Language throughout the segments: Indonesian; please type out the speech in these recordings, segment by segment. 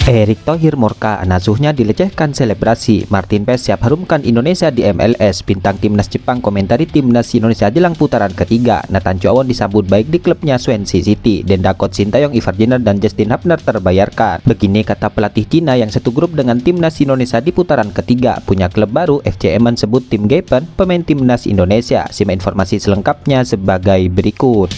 Erick Thohir murka, asuhnya dilecehkan selebrasi. Martin Paes siap harumkan Indonesia di MLS. Bintang timnas Jepang komentari timnas Indonesia jelang putaran ketiga. Nathan Chow disambut baik di klubnya Swansea City. Denda coach Sintayong, Ivar Jenner dan Justin Hubner terbayarkan. Begini kata pelatih Cina yang satu grup dengan timnas Indonesia di putaran ketiga. Punya klub baru, FC Emmen sebut Tim Gapen pemain timnas Indonesia. Simak informasi selengkapnya sebagai berikut.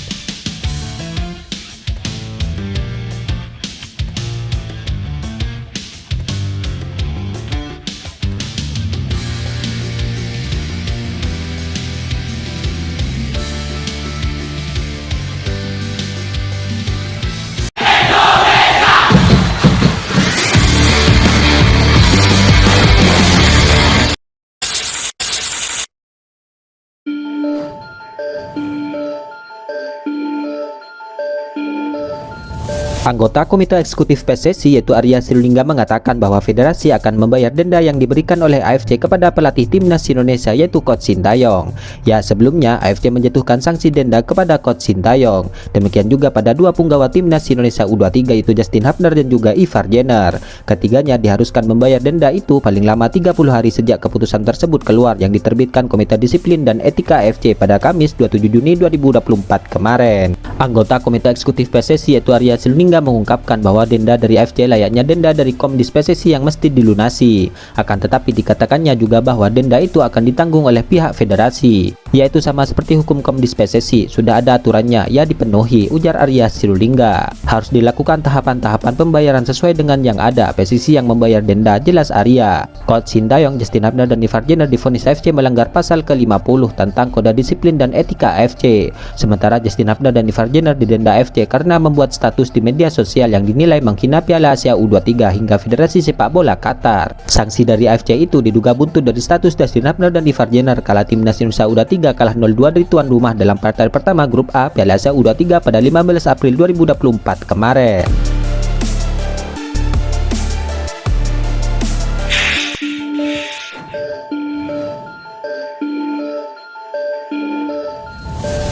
Anggota Komite Eksekutif PSSI yaitu Arya Sinulinga mengatakan bahwa federasi akan membayar denda yang diberikan oleh AFC kepada pelatih timnas Indonesia yaitu coach Sintayong. Ya, sebelumnya AFC menjatuhkan sanksi denda kepada coach Sintayong. Demikian juga pada dua punggawa timnas Indonesia U23 yaitu Justin Hubner dan juga Ivar Jenner. Ketiganya diharuskan membayar denda itu paling lama 30 hari sejak keputusan tersebut keluar yang diterbitkan Komite Disiplin dan Etika AFC pada Kamis 27 Juni 2024 kemarin. Anggota Komite Eksekutif PSSI yaitu Arya Sinulinga mengungkapkan bahwa denda dari AFC layaknya denda dari Komdis PSSI yang mesti dilunasi. Akan tetapi dikatakannya juga bahwa denda itu akan ditanggung oleh pihak federasi, yaitu sama seperti hukum Komdis PSSI, sudah ada aturannya, ya dipenuhi, ujar Arya Sinulinga. Harus dilakukan tahapan-tahapan pembayaran sesuai dengan yang ada, PSSI yang membayar denda, jelas Arya. Coach Sintayong, Justin Hubner dan Ivar Jenner divonis AFC melanggar pasal ke-50 tentang Kode Disiplin dan Etika AFC. Sementara Justin Hubner dan Ivar Jenner didenda AFC karena membuat status di media sosial yang dinilai menghina Piala Asia U23 hingga Federasi Sepak Bola Qatar. Sanksi dari AFC itu diduga buntut dari status Justin Hubner dan Ivar Jenner kala timnas Indonesia U23 kalah 0-2 dari tuan rumah dalam partai pertama grup A Piala Asia U23 pada 15 April 2024 kemarin.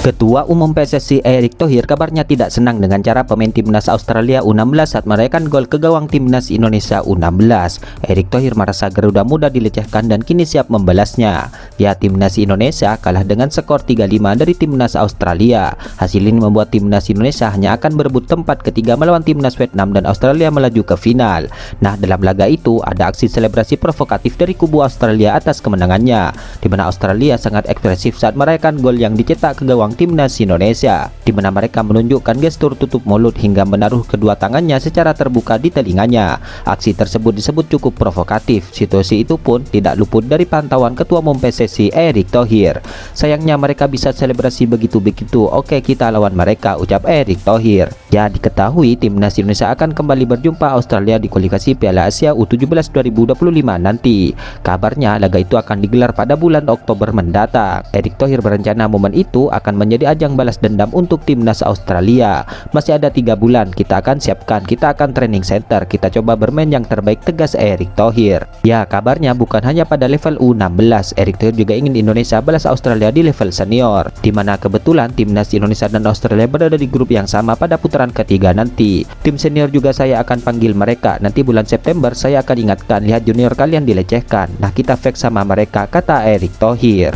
Ketua Umum PSSI Erick Thohir kabarnya tidak senang dengan cara pemain timnas Australia U16 saat merayakan gol ke gawang timnas Indonesia U16. Erick Thohir merasa Garuda Muda dilecehkan dan kini siap membalasnya. Ya, timnas Indonesia kalah dengan skor 3-5 dari timnas Australia. Hasil ini membuat timnas Indonesia hanya akan berebut tempat ketiga melawan timnas Vietnam dan Australia melaju ke final. Nah, dalam laga itu ada aksi selebrasi provokatif dari kubu Australia atas kemenangannya, di mana Australia sangat ekspresif saat merayakan gol yang dicetak ke gawang timnas Indonesia, di mana mereka menunjukkan gestur tutup mulut hingga menaruh kedua tangannya secara terbuka di telinganya. Aksi tersebut disebut cukup provokatif. Situasi itu pun tidak luput dari pantauan Ketua Umum PSSI Erick Thohir. Sayangnya mereka bisa selebrasi begitu-begitu. Oke, kita lawan mereka, ucap Erick Thohir. Ya, diketahui timnas Indonesia akan kembali berjumpa Australia di kualifikasi Piala Asia U17 2025 nanti. Kabarnya laga itu akan digelar pada bulan Oktober mendatang. Erick Thohir berencana momen itu akan menjadi ajang balas dendam untuk timnas Australia. Masih ada 3 bulan, kita akan siapkan, kita akan training center, kita coba bermain yang terbaik, tegas Erick Thohir. Ya, kabarnya bukan hanya pada level U16, Erick Thohir juga ingin Indonesia balas Australia di level senior, di mana kebetulan timnas Indonesia dan Australia berada di grup yang sama pada putaran ketiga nanti. Tim senior juga saya akan panggil mereka, nanti bulan September saya akan ingatkan, lihat junior kalian dilecehkan. Nah, kita fake sama mereka, kata Erick Thohir.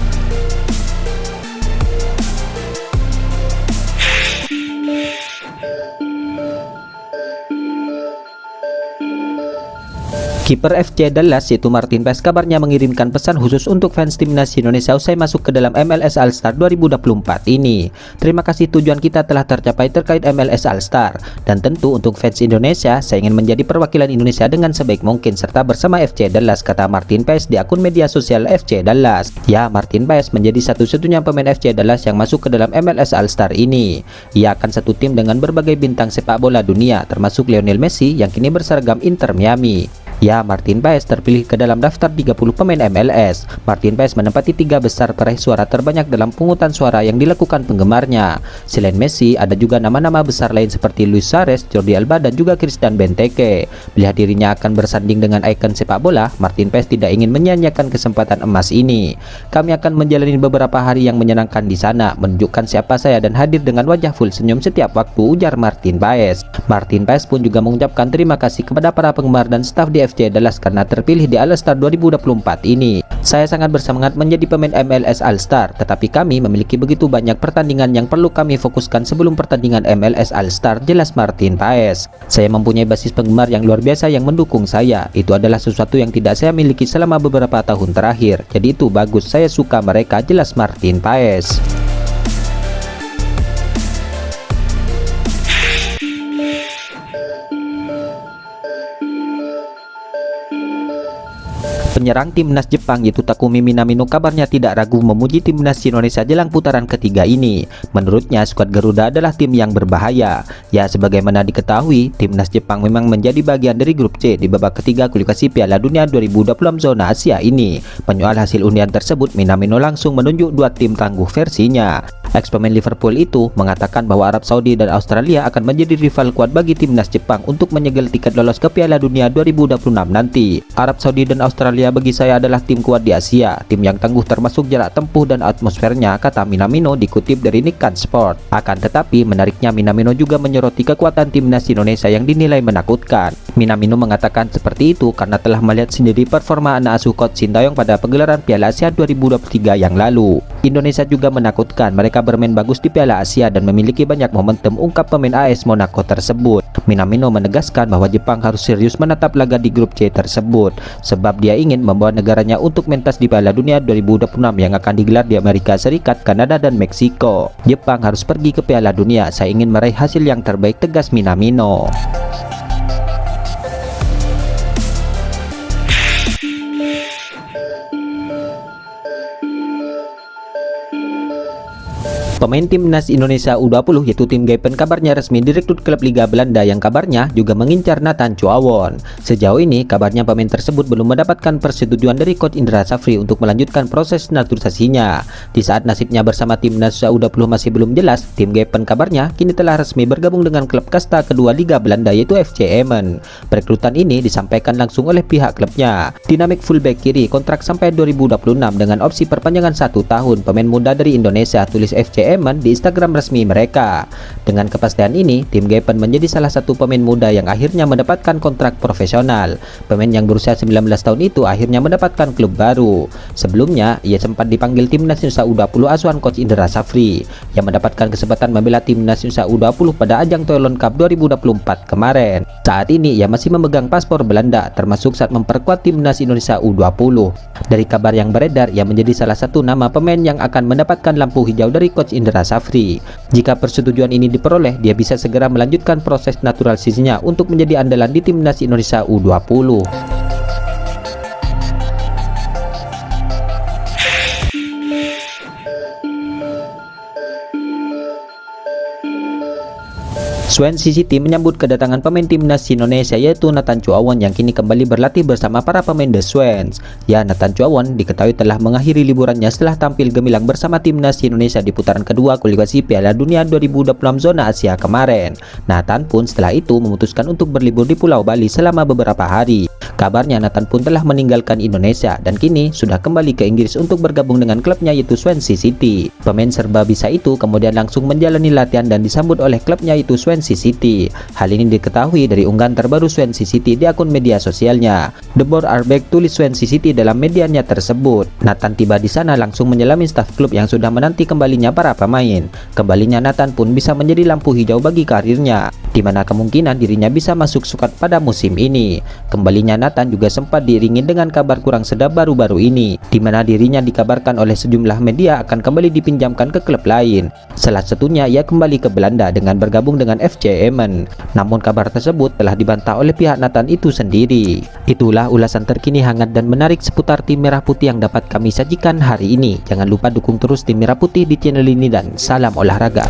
Kiper FC Dallas yaitu Martin Paes kabarnya mengirimkan pesan khusus untuk fans timnas Indonesia usai masuk ke dalam MLS All-Star 2024 ini. Terima kasih, tujuan kita telah tercapai terkait MLS All-Star, dan tentu untuk fans Indonesia saya ingin menjadi perwakilan Indonesia dengan sebaik mungkin serta bersama FC Dallas, kata Martin Paes di akun media sosial FC Dallas. Ya, Martin Paes menjadi satu-satunya pemain FC Dallas yang masuk ke dalam MLS All-Star ini. Ia akan satu tim dengan berbagai bintang sepak bola dunia termasuk Lionel Messi yang kini berseragam Inter Miami. Ya, Martin Paes terpilih ke dalam daftar 30 pemain MLS. Martin Paes menempati 3 besar peraih suara terbanyak dalam pungutan suara yang dilakukan penggemarnya. Selain Messi, ada juga nama-nama besar lain seperti Luis Suarez, Jordi Alba, dan juga Christian Benteke. Melihat dirinya akan bersanding dengan ikon sepak bola, Martin Paes tidak ingin menyia-nyiakan kesempatan emas ini. Kami akan menjalani beberapa hari yang menyenangkan di sana, menunjukkan siapa saya dan hadir dengan wajah full senyum setiap waktu, ujar Martin Paes. Martin Paes pun juga mengucapkan terima kasih kepada para penggemar dan staf di FC Dallas karena terpilih di All-Star 2024 ini. Saya sangat bersemangat menjadi pemain MLS All-Star, tetapi kami memiliki begitu banyak pertandingan yang perlu kami fokuskan sebelum pertandingan MLS All-Star, jelas Martin Paes. Saya mempunyai basis penggemar yang luar biasa yang mendukung saya. Itu adalah sesuatu yang tidak saya miliki selama beberapa tahun terakhir. Jadi itu bagus, saya suka mereka, jelas Martin Paes. Penyerang timnas Jepang yaitu Takumi Minamino kabarnya tidak ragu memuji timnas Indonesia jelang putaran ketiga ini. Menurutnya skuad Garuda adalah tim yang berbahaya. Ya, sebagaimana diketahui, timnas Jepang memang menjadi bagian dari grup C di babak ketiga kualifikasi Piala Dunia 2026 zona Asia ini. Menyoal hasil undian tersebut, Minamino langsung menunjuk 2 tim tangguh versinya. Ex-pemain Liverpool itu mengatakan bahwa Arab Saudi dan Australia akan menjadi rival kuat bagi timnas Jepang untuk menyegel tiket lolos ke Piala Dunia 2026 nanti. Arab Saudi dan Australia bagi saya adalah tim kuat di Asia, tim yang tangguh termasuk jarak tempuh dan atmosfernya, kata Minamino dikutip dari Nikkan Sport. Akan tetapi menariknya, Minamino juga menyoroti kekuatan timnas Indonesia yang dinilai menakutkan. Minamino mengatakan seperti itu karena telah melihat sendiri performa anak asuh Coach Sintayong pada pegelaran Piala Asia 2023 yang lalu. Indonesia juga menakutkan, mereka bermain bagus di Piala Asia dan memiliki banyak momentum, ungkap pemain AS Monaco tersebut. Minamino menegaskan bahwa Jepang harus serius menatap laga di grup C tersebut sebab dia ingin membawa negaranya untuk mentas di Piala Dunia 2026 yang akan digelar di Amerika Serikat, Kanada, dan Meksiko. Jepang harus pergi ke Piala Dunia, saya ingin meraih hasil yang terbaik, tegas Minamino. Pemain timnas Indonesia U20 yaitu Tim Gaipen kabarnya resmi direkrut klub Liga Belanda yang kabarnya juga mengincar Nathan Chuawon. Sejauh ini kabarnya pemain tersebut belum mendapatkan persetujuan dari Coach Indra Safri untuk melanjutkan proses naturalisasinya. Di saat nasibnya bersama timnas U20 masih belum jelas, Tim Gaipen kabarnya kini telah resmi bergabung dengan klub kasta kedua Liga Belanda yaitu FC Emmen. Perekrutan ini disampaikan langsung oleh pihak klubnya. Dinamik fullback kiri kontrak sampai 2026 dengan opsi perpanjangan 1 tahun. Pemain muda dari Indonesia, tulis FC Emmen di Instagram resmi mereka. Dengan kepastian ini, Tim Gaipen menjadi salah satu pemain muda yang akhirnya mendapatkan kontrak profesional. Pemain yang berusia 19 tahun itu akhirnya mendapatkan klub baru. Sebelumnya, ia sempat dipanggil timnas Indonesia U20 asuhan Coach Indra Safri yang mendapatkan kesempatan membela timnas Indonesia U20 pada ajang Toulon Cup 2024 kemarin. Saat ini ia masih memegang paspor Belanda, termasuk saat memperkuat timnas Indonesia U20. Dari kabar yang beredar, ia menjadi salah satu nama pemain yang akan mendapatkan lampu hijau dari Coach Indra Safri. Jika persetujuan ini diperoleh, dia bisa segera melanjutkan proses naturalisasinya untuk menjadi andalan di timnas Indonesia U20. Swansea City menyambut kedatangan pemain timnas Indonesia yaitu Nathan Chuawon yang kini kembali berlatih bersama para pemain The Swans. Ya, Nathan Chuawon diketahui telah mengakhiri liburannya setelah tampil gemilang bersama timnas Indonesia di putaran kedua kualifikasi Piala Dunia 2026 zona Asia kemarin. Nathan pun setelah itu memutuskan untuk berlibur di Pulau Bali selama beberapa hari. Kabarnya Nathan pun telah meninggalkan Indonesia dan kini sudah kembali ke Inggris untuk bergabung dengan klubnya yaitu Swansea City. Pemain serba bisa itu kemudian langsung menjalani latihan dan disambut oleh klubnya yaitu Swansea City. Hal ini diketahui dari unggahan terbaru Swansea City di akun media sosialnya. The board are back, tulis Swansea City dalam medianya tersebut. Nathan tiba di sana langsung menyelami staf klub yang sudah menanti kembalinya para pemain. Kembalinya Nathan pun bisa menjadi lampu hijau bagi karirnya, di mana kemungkinan dirinya bisa masuk skuad pada musim ini. Kembalinya Nathan juga sempat diiringi dengan kabar kurang sedap baru-baru ini, di mana dirinya dikabarkan oleh sejumlah media akan kembali dipinjamkan ke klub lain. Salah satunya ia kembali ke Belanda dengan bergabung dengan FC Emmen. Namun kabar tersebut telah dibantah oleh pihak Nathan itu sendiri. Itulah ulasan terkini hangat dan menarik seputar tim Merah Putih yang dapat kami sajikan hari ini. Jangan lupa dukung terus tim Merah Putih di channel ini dan salam olahraga.